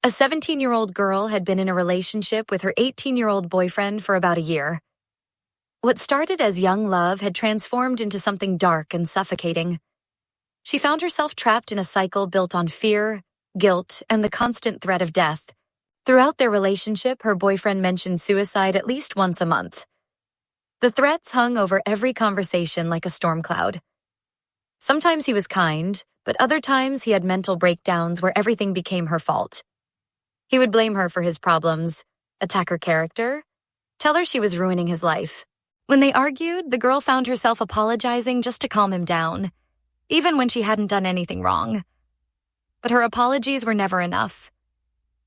A 17-year-old girl had been in a relationship with her 18-year-old boyfriend for about a year. What started as young love had transformed into something dark and suffocating. She found herself trapped in a cycle built on fear, guilt, and the constant threat of death. Throughout their relationship, her boyfriend mentioned suicide at least once a month. The threats hung over every conversation like a storm cloud. Sometimes he was kind, but other times he had mental breakdowns where everything became her fault. He would blame her for his problems, attack her character, tell her she was ruining his life. When they argued, the girl found herself apologizing just to calm him down, even when she hadn't done anything wrong. But her apologies were never enough.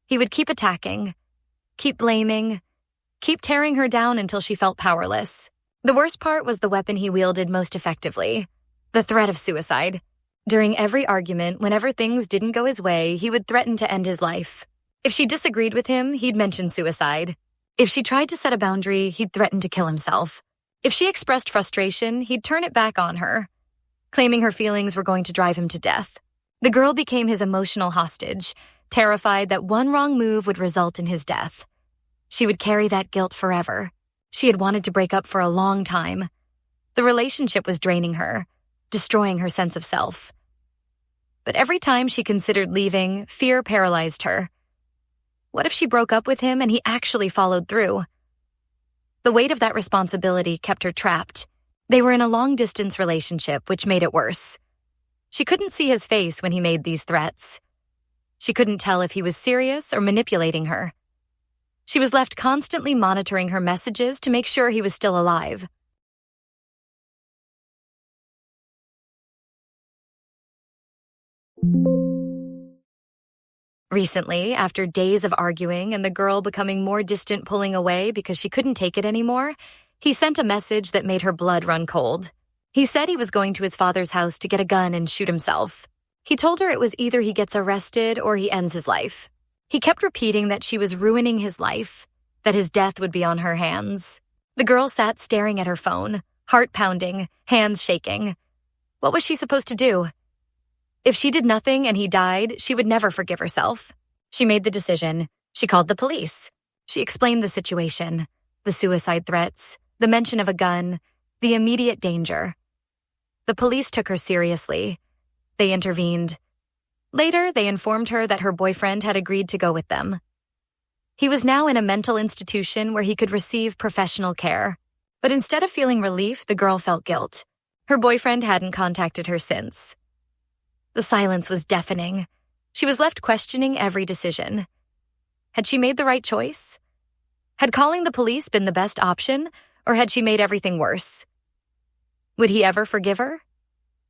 He would keep attacking, keep blaming, keep tearing her down until she felt powerless. The worst part was the weapon he wielded most effectively, the threat of suicide. During every argument, whenever things didn't go his way, he would threaten to end his life. If she disagreed with him, he'd mention suicide. If she tried to set a boundary, he'd threaten to kill himself. If she expressed frustration, he'd turn it back on her, claiming her feelings were going to drive him to death. The girl became his emotional hostage, terrified that one wrong move would result in his death. She would carry that guilt forever. She had wanted to break up for a long time. The relationship was draining her, destroying her sense of self. But every time she considered leaving, fear paralyzed her. What if she broke up with him and he actually followed through? The weight of that responsibility kept her trapped. They were in a long-distance relationship, which made it worse. She couldn't see his face when he made these threats. She couldn't tell if he was serious or manipulating her. She was left constantly monitoring her messages to make sure he was still alive. Recently, after days of arguing and the girl becoming more distant, pulling away because she couldn't take it anymore, he sent a message that made her blood run cold. He said he was going to his father's house to get a gun and shoot himself. He told her it was either he gets arrested or he ends his life. He kept repeating that she was ruining his life, that his death would be on her hands. The girl sat staring at her phone, heart pounding, hands shaking. What was she supposed to do? If she did nothing and he died, she would never forgive herself. She made the decision. She called the police. She explained the situation, the suicide threats, the mention of a gun, the immediate danger. The police took her seriously. They intervened. Later, they informed her that her boyfriend had agreed to go with them. He was now in a mental institution where he could receive professional care. But instead of feeling relief, the girl felt guilt. Her boyfriend hadn't contacted her since. The silence was deafening. She was left questioning every decision. Had she made the right choice? Had calling the police been the best option, or had she made everything worse? Would he ever forgive her?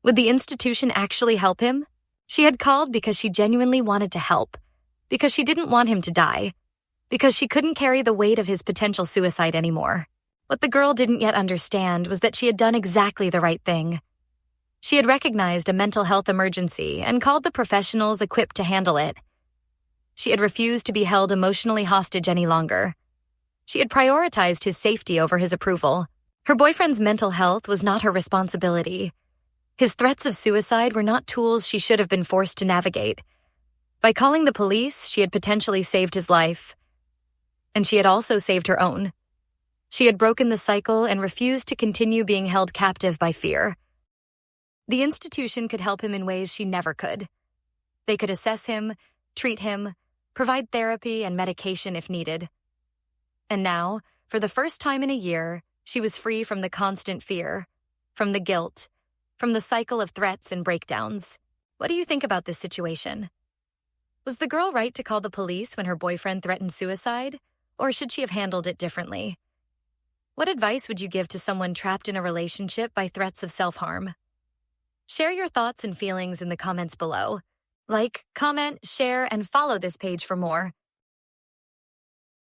Would the institution actually help him? She had called because she genuinely wanted to help, because she didn't want him to die, because she couldn't carry the weight of his potential suicide anymore. What the girl didn't yet understand was that she had done exactly the right thing. She had recognized a mental health emergency and called the professionals equipped to handle it. She had refused to be held emotionally hostage any longer. She had prioritized his safety over his approval. Her boyfriend's mental health was not her responsibility. His threats of suicide were not tools she should have been forced to navigate. By calling the police, she had potentially saved his life. And she had also saved her own. She had broken the cycle and refused to continue being held captive by fear. The institution could help him in ways she never could. They could assess him, treat him, provide therapy and medication if needed. And now, for the first time in a year, she was free from the constant fear, from the guilt, from the cycle of threats and breakdowns. What do you think about this situation? Was the girl right to call the police when her boyfriend threatened suicide, or should she have handled it differently? What advice would you give to someone trapped in a relationship by threats of self-harm? Share your thoughts and feelings in the comments below. Like, comment, share, and follow this page for more.